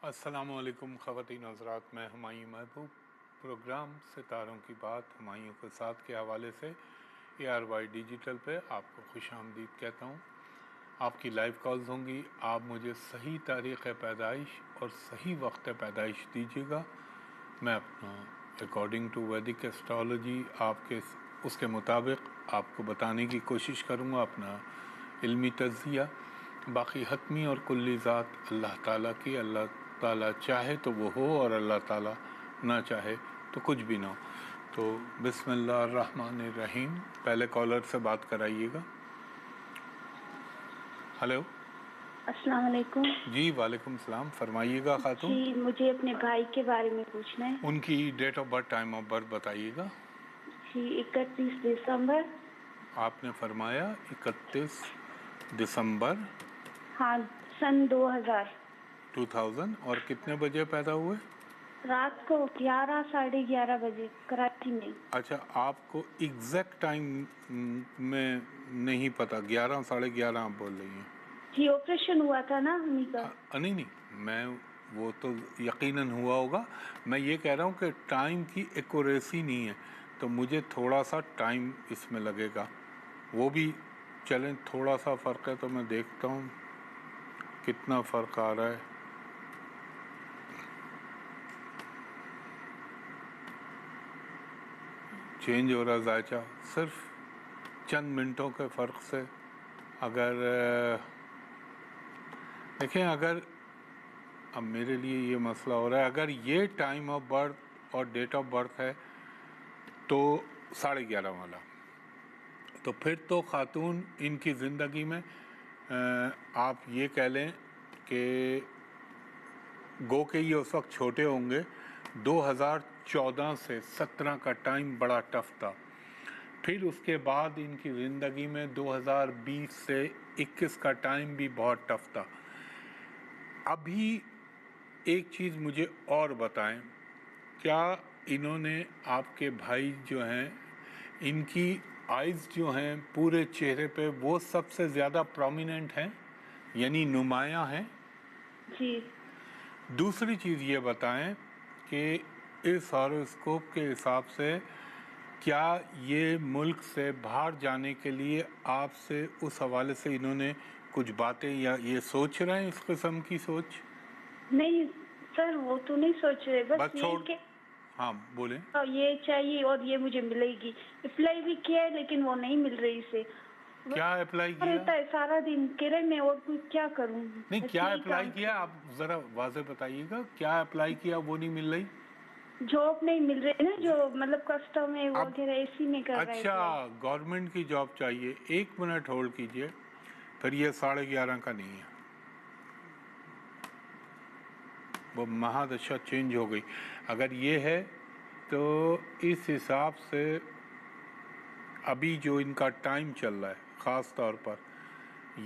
السلام علیکم خواتین حضرات، میں ہمایوں محبوب پروگرام ستاروں کی بات ہمایوں کے ساتھ کے حوالے سے ARY ڈیجیٹل پہ آپ کو خوش آمدید کہتا ہوں۔ آپ کی لائیو کالز ہوں گی، آپ مجھے صحیح تاریخ پیدائش اور صحیح وقت پیدائش دیجیے گا، میں اپنا اکارڈنگ ٹو ویدک ایسٹرالوجی آپ کے اس کے مطابق آپ کو بتانے کی کوشش کروں گا، اپنا علمی تجزیہ۔ باقی حتمی اور کلی ذات اللہ تعالیٰ کی، اللہ تعالیٰ چاہے تو وہ ہو اور اللہ تعالیٰ نہ چاہے تو کچھ بھی نہ ہو۔ تو بسم اللہ الرحمن الرحیم۔ پہلے کالر سے بات کرائیے گا۔ ہلو، السلام علیکم۔ جی وعلیکم السلام، فرمائیے گا خاتون۔ جی مجھے اپنے بھائی کے بارے میں پوچھنا ہے۔ ان کی date of birth, time of birth بتائیے گا۔ جی 31 دسمبر۔ آپ نے فرمایا 31 دسمبر ہاں، سن 2000۔ 2000۔ اور کتنے بجے پیدا ہوئے؟ رات کو 11 ساڑھے 11 بجے کراچی میں۔ اچھا، آپ کو ایگزیکٹ ٹائم میں نہیں پتا؟ 11 ساڑھے 11 آپ بول رہی ہیں؟ جی آپریشن ہوا تھا نا امی کا۔ نہیں، میں وہ تو یقیناً ہوا ہوگا، میں یہ کہہ رہا ہوں کہ ٹائم کی ایکوریسی نہیں ہے، تو مجھے تھوڑا سا ٹائم اس میں لگے گا، وہ بھی چلیں تھوڑا سا فرق ہے تو میں دیکھتا ہوں کتنا فرق آ رہا ہے۔ چینج ہو رہا ذائچہ صرف چند منٹوں کے فرق سے۔ اگر دیکھیں، اگر اب میرے لیے یہ مسئلہ ہو رہا ہے، اگر یہ ٹائم آف برتھ اور ڈیٹ آف برتھ ہے تو 11:30 والا، تو پھر تو خاتون ان کی زندگی میں آپ یہ کہہ لیں کہ گو کہ یہ اس وقت چھوٹے ہوں گے، 2014 سے 17 کا ٹائم بڑا ٹف تھا، پھر اس کے بعد ان کی زندگی میں 2020 سے 21 کا ٹائم بھی بہت ٹف تھا۔ ابھی ایک چیز مجھے اور بتائیں، کیا انہوں نے آپ کے بھائی جو ہیں ان کی آئیز جو ہیں پورے چہرے پہ وہ سب سے زیادہ پرومیننٹ ہیں، یعنی نمایاں ہیں؟ جی۔ دوسری چیز یہ بتائیں کہ اس ہاروسکوپ کے حساب سے کیا یہ ملک سے باہر جانے کے لیے آپ سے اس حوالے سے انہوں نے کچھ باتیں یا یہ سوچ رہے ہیں اس قسم کی سوچ؟ نہیں سر، وہ تو نہیں سوچ رہے، بس چھوڑ، یہ کہ ہاں بولیں۔ یہ چاہیے اور یہ مجھے ملے گی۔ اپلائی بھی کیا ہے لیکن وہ نہیں مل رہی اسے۔ کیا اپلائی کیا؟ رہتا ہے سارا دن کرے میں، اور کیا کروں؟ نہیں، کیا اپلائی کیا آپ ذرا واضح بتائیے گا، کیا اپلائی کیا وہ نہیں مل رہی؟ جاب نہیں مل رہی نا، جو مطلب کسٹم ہے وغیرہ اسی میں کر رہا ہے۔ اچھا، گورنمنٹ کی جاب چاہیے۔ ایک منٹ ہولڈ کیجئے، پھر یہ 11:30 کا نہیں ہے، وہ مہادشا چینج ہو گئی۔ اگر یہ ہے تو اس حساب سے ابھی جو ان کا ٹائم چل رہا ہے خاص طور پر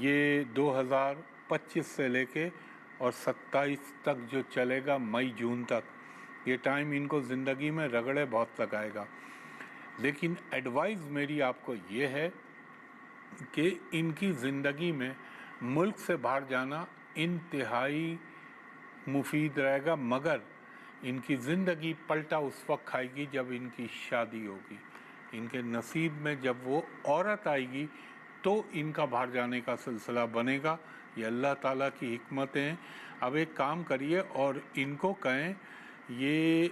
یہ 2025 سے لے کے اور 27 تک جو چلے گا، مئی جون تک، یہ ٹائم ان کو زندگی میں رگڑے بہت لگائے گا۔ لیکن ایڈوائز میری آپ کو یہ ہے کہ ان کی زندگی میں ملک سے باہر جانا انتہائی مفید رہے گا، مگر ان کی زندگی پلٹا اس وقت کھائے گی جب ان کی شادی ہوگی۔ ان کے نصیب میں جب وہ عورت آئے گی تو ان کا باہر جانے کا سلسلہ بنے گا۔ یہ اللہ تعالیٰ کی حکمتیں ہیں۔ اب ایک کام کریے اور ان کو کہیں، یہ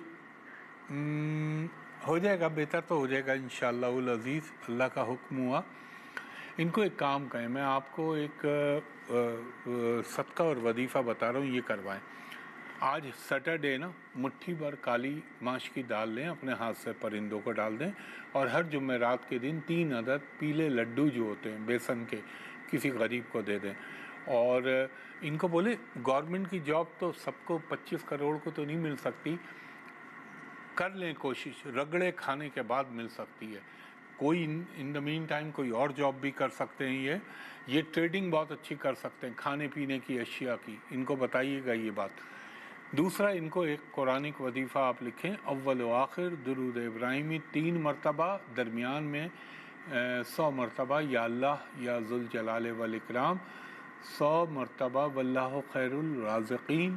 ہو جائے گا، بہتر تو ہو جائے گا انشاءاللہ العزیز، اللہ کا حکم ہوا۔ ان کو ایک کام کہیں، میں آپ کو ایک صدقہ اور وظیفہ بتا رہا ہوں، یہ کروائیں۔ آج سیٹرڈے نا، مٹھی بھر کالی ماش کی دال لیں، اپنے ہاتھ سے پرندوں کو ڈال دیں، اور ہر جمعرات کے دن 3 عدد پیلے لڈو جو ہوتے ہیں بیسن کے کسی غریب کو دے دیں، اور ان کو بولے گورنمنٹ کی جاب تو سب کو 25 کروڑ کو تو نہیں مل سکتی، کر لیں کوشش، رگڑے کھانے کے بعد مل سکتی ہے۔ کوئی ان دا مین ٹائم کوئی اور جاب بھی کر سکتے ہیں، یہ ٹریڈنگ بہت اچھی کر سکتے ہیں کھانے پینے کی اشیاء کی، ان کو بتائیے گا یہ بات۔ دوسرا، ان کو ایک قرآنک وظیفہ آپ لکھیں، اول و آخر درود ابراہیمی 3 مرتبہ، درمیان میں 100 مرتبہ یا اللہ یا ذوالجلال والاکرام، 100 مرتبہ واللہ خیر الرازقین،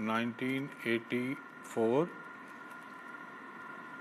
1984।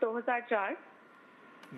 2004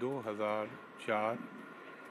2004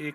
1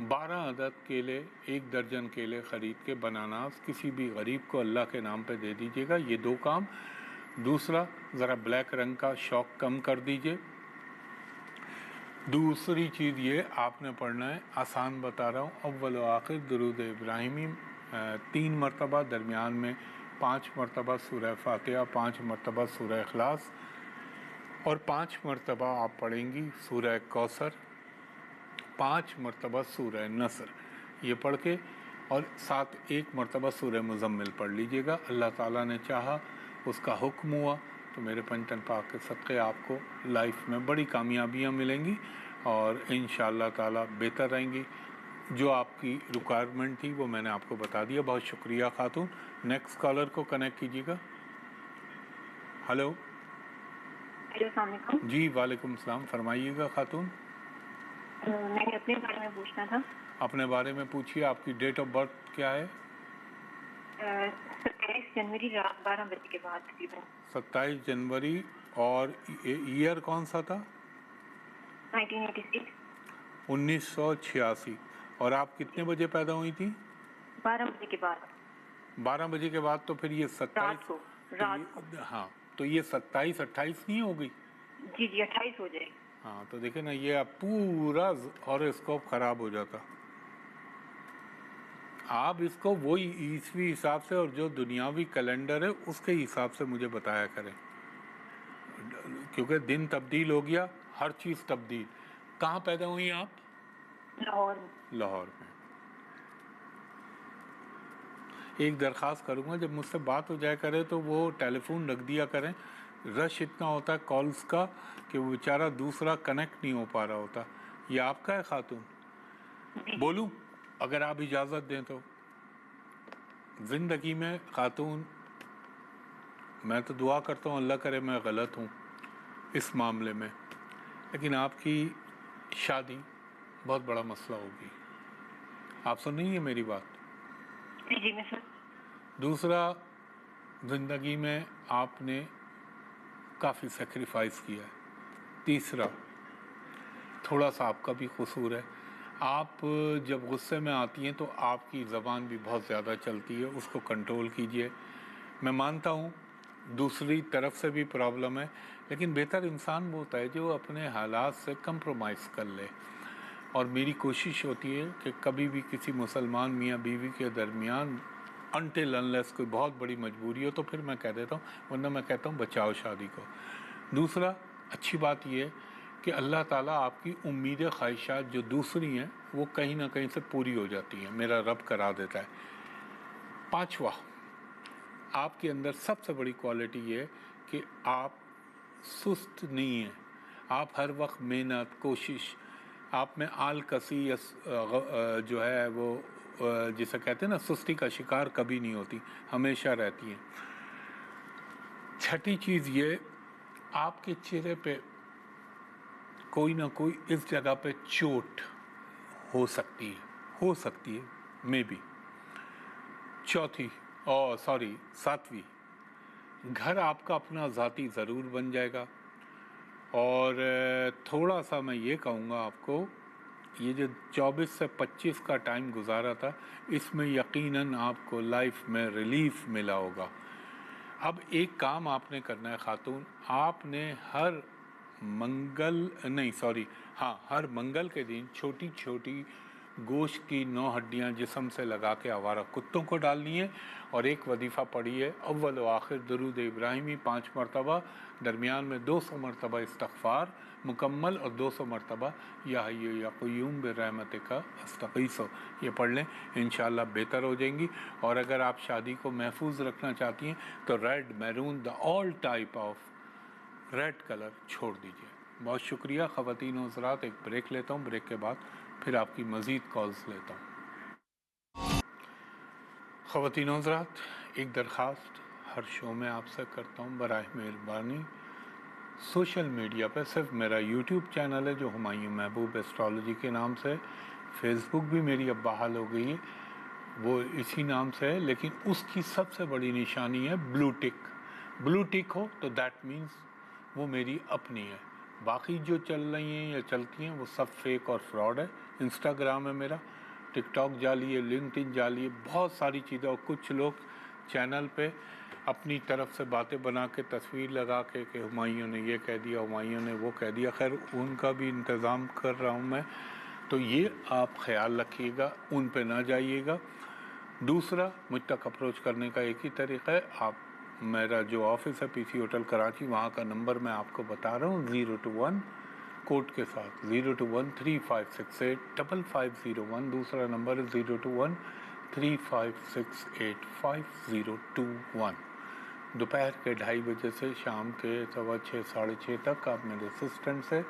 12 عدد کیلے، 1 درجن کیلے خرید کے بناناس کسی بھی غریب کو اللہ کے نام پہ دے دیجیے گا. یہ 2 کام. دوسرا، ذرا بلیک رنگ کا شوق کم کر دیجیے. دوسری چیز یہ آپ نے پڑھنا ہے، آسان بتا رہا ہوں، اول و آخر درود ابراہیمی 3 مرتبہ، درمیان میں 5 مرتبہ سورہ فاتحہ، 5 مرتبہ سورہ اخلاص، اور 5 مرتبہ آپ پڑھیں گی سورہ کوثر، 5 مرتبہ سورہ نصر. یہ پڑھ کے اور ساتھ 1 مرتبہ سورہ مزمل پڑھ لیجئے گا. اللہ تعالیٰ نے چاہا، اس کا حکم ہوا تو میرے پنجتن پاک کے صدقے آپ کو لائف میں بڑی کامیابیاں ملیں گی اور انشاءاللہ تعالیٰ بہتر رہیں گی. جو آپ کی ریکوائرمنٹ تھی وہ میں نے آپ کو بتا دیا. بہت شکریہ خاتون. نیکسٹ کالر کو کنیکٹ کیجیے گا. ہلو. السلام علیکم. جی وعلیکم السلام. فرمائیے گا خاتون. میں نے اپنے بارے میں پوچھنا تھا. اپنے بارے میں پوچھیے. آپ کی ڈیٹ آف برتھ کیا ہے؟ 27 جنوری رات 12 بجے کے بعد تقریباً. 27 جنوری. اور ایئر کون سا تھا؟ 1986. 1986. اور آپ کتنے بجے پیدا ہوئی تھی؟ 12 بجے کے بعد. 12 بجے کے بعد. تو پھر یہ 27 رات کو. ہاں تو یہ 27 28 نہیں ہو گئی؟ جی 28 ہو جائے. ہاں تو دیکھیں نا، یہ اب پورا ہاروسکوپ خراب ہو جاتا. آپ اس کو وہی عیسوی حساب سے اور جو دنیاوی کیلنڈر ہے اس کے حساب سے مجھے بتایا کریں، کیونکہ دن تبدیل ہو گیا، ہر چیز تبدیل. کہاں پیدا ہوئی آپ؟ لاہور. لاہور میں. ایک درخواست کروں گا، جب مجھ سے بات ہو جائے کرے تو وہ ٹیلی فون رکھ دیا کریں. رش اتنا ہوتا ہے کالز کا کہ وہ بیچارہ دوسرا کنیکٹ نہیں ہو پا رہا ہوتا. یہ آپ کا ہے خاتون؟ بولوں اگر آپ اجازت دیں تو. زندگی میں خاتون، میں تو دعا کرتا ہوں اللہ کرے میں غلط ہوں اس معاملے میں، لیکن آپ کی شادی بہت بڑا مسئلہ ہوگی. آپ سن رہی ہیں میری بات؟ جی میں سر. دوسرا، زندگی میں آپ نے کافی سیکریفائس کیا ہے. تیسرا، تھوڑا سا آپ کا بھی قصور ہے. آپ جب غصے میں آتی ہیں تو آپ کی زبان بھی بہت زیادہ چلتی ہے، اس کو کنٹرول کیجئے. میں مانتا ہوں دوسری طرف سے بھی پرابلم ہے، لیکن بہتر انسان وہ ہوتا ہے جو اپنے حالات سے کمپرومائز کر لے. اور میری کوشش ہوتی ہے کہ کبھی بھی کسی مسلمان میاں بیوی کے درمیان انٹل انلیس کوئی بہت بڑی مجبوری ہو تو پھر میں کہہ دیتا ہوں، ورنہ میں کہتا ہوں بچاؤ شادی کو. دوسرا، اچھی بات یہ ہے کہ اللہ تعالیٰ آپ کی امید خواہشات جو دوسری ہیں وہ کہیں نہ کہیں سے پوری ہو جاتی ہیں، میرا رب کرا دیتا ہے. پانچواں، آپ کے اندر سب سے بڑی کوالٹی یہ ہے کہ آپ سست نہیں ہیں. آپ ہر وقت محنت، کوشش، آپ میں آل کسی جو ہے وہ جسے کہتے ہیں نا سستی کا شکار کبھی نہیں ہوتی، ہمیشہ رہتی ہیں. چھٹی چیز یہ، آپ کے چہرے پہ کوئی نہ کوئی اس جگہ پہ چوٹ ہو سکتی ہے مے بی. چوتھی ساتویں، گھر آپ کا اپنا ذاتی ضرور بن جائے گا. اور تھوڑا سا میں یہ کہوں گا آپ کو، یہ جو 24 سے 25 کا ٹائم گزارا تھا اس میں یقیناً آپ کو لائف میں ریلیف ملا ہوگا. اب ایک کام آپ نے کرنا ہے خاتون، آپ نے ہر منگل کے دن چھوٹی چھوٹی گوشت کی 9 ہڈیاں جسم سے لگا کے آوارہ کتوں کو ڈالنی ہے اور ایک وظیفہ پڑھی ہے اول و آخر درود ابراہیمی 5 مرتبہ، درمیان میں 200 مرتبہ استغفار مکمل اور 200 مرتبہ یا حی یا قیوم برحمتک استغیث. یہ پڑھ لیں، انشاءاللہ بہتر ہو جائیں گی. اور اگر آپ شادی کو محفوظ رکھنا چاہتی ہیں تو red, maroon, all type of red colour چھوڑ دیجیے. بہت شکریہ خواتین و حضرات. ایک بریک لیتا ہوں، بریک کے بعد پھر آپ کی مزید کالز لیتا ہوں. خواتین و حضرات، ایک درخواست ہر شو میں آپ سے کرتا ہوں، براہ مہربانی سوشل میڈیا پہ صرف میرا یوٹیوب چینل ہے جو ہمایوں محبوب ایسٹرالوجی کے نام سے، فیس بک بھی میری اب بحال ہو گئی ہے، وہ اسی نام سے ہے، لیکن اس کی سب سے بڑی نشانی ہے بلو ٹک. بلو ٹک ہو تو دیٹ مینز وہ میری اپنی ہے. باقی جو چل رہی ہیں یا چلتی ہیں وہ سب فیک اور فراڈ ہے. انسٹاگرام ہے میرا, ٹک ٹاک جعلی ہے, لنکڈ ان جعلی ہے, بہت ساری چیزیں. اور کچھ لوگ چینل پہ اپنی طرف سے باتیں بنا کے تصویر لگا کے کہ ہمایوں نے یہ کہہ دیا, ہمایوں نے وہ کہہ دیا. خیر ان کا بھی انتظام کر رہا ہوں میں, تو یہ آپ خیال رکھیے گا, ان پہ نہ جائیے گا. دوسرا, مجھ تک اپروچ کرنے کا ایک ہی طریقہ ہے. آپ میرا جو آفس ہے پی سی ہوٹل کراچی, وہاں کا نمبر میں آپ کو بتا رہا ہوں, 021 کوڈ کے ساتھ 02135685501. دوسرا نمبر ہے 02135685021. دوپہر کے 2:30 بجے سے شام کے 6:15 ساڑھے 6 تک آپ میرے اسسٹنٹ سے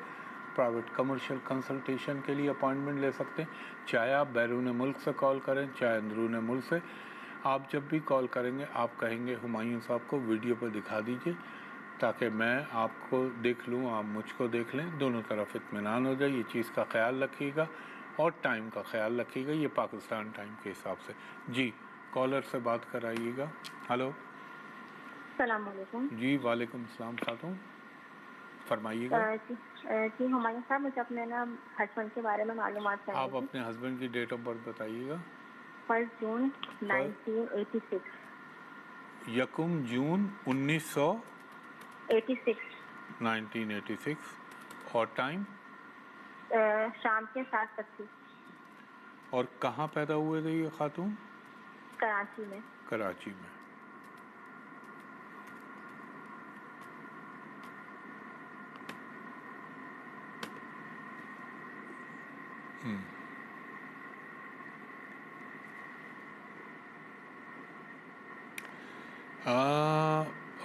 پرائیویٹ کمرشل کنسلٹیشن کے لیے اپائنٹمنٹ لے سکتے ہیں. چاہے آپ بیرون ملک سے کال کریں, چاہے اندرون ملک سے. آپ جب بھی کال کریں گے آپ کہیں گے ہمایوں صاحب کو ویڈیو پہ دکھا دیجئے, تاکہ میں آپ کو دیکھ لوں, آپ مجھ کو دیکھ لیں, دونوں طرف اطمینان ہو جائے. یہ چیز کا خیال رکھیے گا اور ٹائم کا خیال رکھیے گا, یہ پاکستان ٹائم کے حساب سے. جی کالر سے بات کرائیے گا. ہلو. السلام علیکم. جی وعلیکم السلام خاتون, فرمائیے گا. جی ہمایوں صاحب, مجھے اپنے ہسبینڈ کے بارے میں معلومات چاہیے. آپ اپنے ہسبینڈ کی ڈیٹ آف برتھ بتائیے گا. 1 جون 1986. 1 جون 1986. اور ٹائم شام کے 7:25. اور کہاں پیدا ہوئے تھے یہ خاتون؟ کراچی میں. کراچی میں.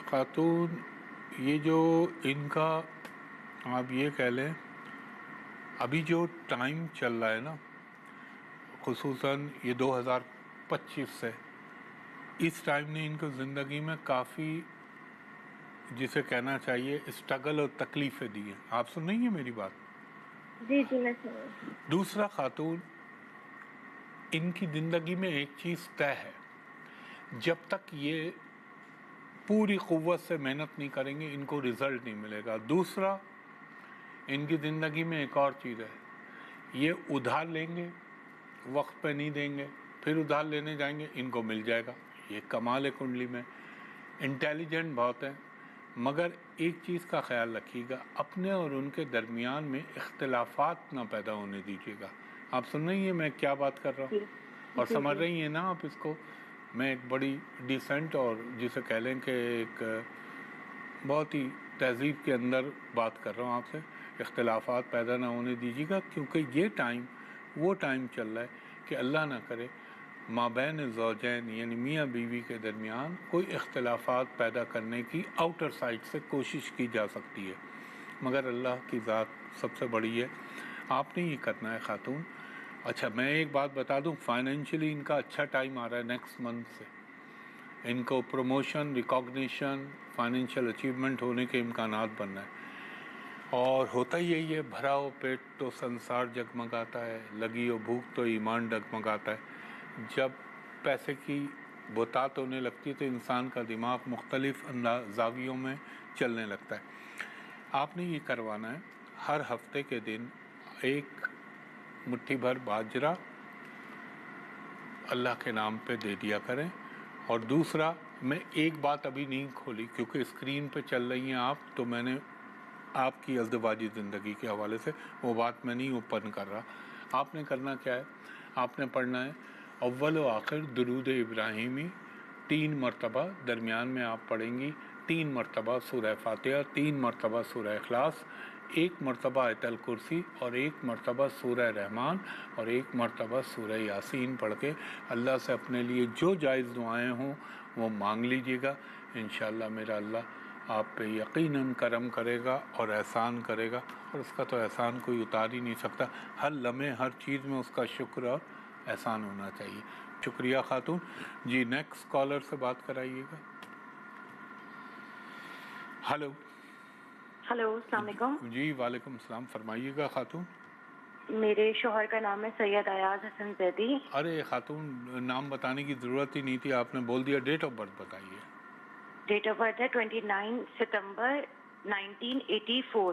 خاتون, یہ جو ان کا آپ یہ کہہ لیں ابھی جو ٹائم چل رہا ہے نا, خصوصاً یہ 2025 سے, اس ٹائم نے ان کو زندگی میں کافی, جسے کہنا چاہیے, اسٹرگل اور تکلیفیں دی ہیں. آپ سن رہی ہیں میری بات؟ جی جی میں سن رہی ہوں. دوسرا خاتون, ان کی زندگی میں ایک چیز طے ہے, جب تک یہ پوری قوت سے محنت نہیں کریں گے ان کو رزلٹ نہیں ملے گا. دوسرا, ان کی زندگی میں ایک اور چیز ہے, یہ ادھار لیں گے, وقت پہ نہیں دیں گے, پھر ادھار لینے جائیں گے, ان کو مل جائے گا. یہ کمال ہے کنڈلی میں. انٹیلیجنٹ بہت ہیں, مگر ایک چیز کا خیال رکھیے گا, اپنے اور ان کے درمیان میں اختلافات نہ پیدا ہونے دیجیے گا. آپ سن رہی ہیں میں کیا بات کر رہا ہوں, اور سمجھ رہی ہیں نا آپ اس کو؟ میں ایک بڑی ڈیسنٹ اور جسے کہہ لیں کہ ایک بہت ہی تہذیب کے اندر بات کر رہا ہوں آپ سے. اختلافات پیدا نہ ہونے دیجیے گا, کیونکہ یہ ٹائم وہ ٹائم چل رہا ہے کہ اللہ نہ کرے مابین زوجین یعنی میاں بیوی کے درمیان کوئی اختلافات پیدا کرنے کی آؤٹر سائڈ سے کوشش کی جا سکتی ہے, مگر اللہ کی ذات سب سے بڑی ہے. آپ نے یہ کرنا ہے خاتون. اچھا میں ایک بات بتا دوں, فائنینشلی ان کا اچھا ٹائم آ رہا ہے نیکسٹ منتھ سے. ان کو پروموشن, ریکاگنیشن, فائنینشیل اچیومنٹ ہونے کے امکانات بن رہے ہیں. اور ہوتا یہی ہے, بھرا ہو پیٹ تو سنسار جگمگاتا ہے, لگی ہو بھوک تو ایمان ڈگمگاتا ہے. جب پیسے کی بہتات ہونے لگتی ہے تو انسان کا دماغ مختلف زاویوں میں چلنے لگتا ہے. آپ نے یہ کروانا ہے, ہر ہفتے کے دن ایک مٹھی بھر باجرہ اللہ کے نام پہ دے دیا کریں. اور دوسرا, میں ایک بات ابھی نہیں کھولی کیونکہ اسکرین پہ چل رہی ہیں آپ, تو میں نے آپ کی ازدواجی زندگی کے حوالے سے وہ بات میں نہیں اوپن کر رہا. آپ نے کرنا کیا ہے, آپ نے پڑھنا ہے اول و آخر درود ابراہیمی 3 مرتبہ, درمیان میں آپ پڑھیں گی 3 مرتبہ سورہ فاتحہ, 3 مرتبہ سورہ اخلاص, 1 مرتبہ آیت الکرسی, اور 1 مرتبہ سورہ رحمان, اور 1 مرتبہ سورہ یاسین پڑھ کے اللہ سے اپنے لیے جو جائز دعائیں ہوں وہ مانگ لیجیے گا. انشاءاللہ میرا اللہ آپ پہ یقیناً کرم کرے گا اور احسان کرے گا, اور اس کا تو احسان کوئی اتار ہی نہیں سکتا. ہر لمحے ہر چیز میں اس کا شکر اور احسان ہونا چاہیے. شکریہ خاتون. جی نیکسٹ کالر سے بات کرائیے گا. ہلو. ہلو السلام علیکم. جی وعلیکم السلام, فرمائیے گا خاتون. میرے شوہر کا نام ہے سید ایاز حسن زیدی. ارے خاتون نام بتانے کی ضرورت ہی نہیں تھی, آپ نے بول دیا. ڈیٹ آف برتھ بتائیے. ڈیٹ آف برتھ ہے 29 ستمبر 1984.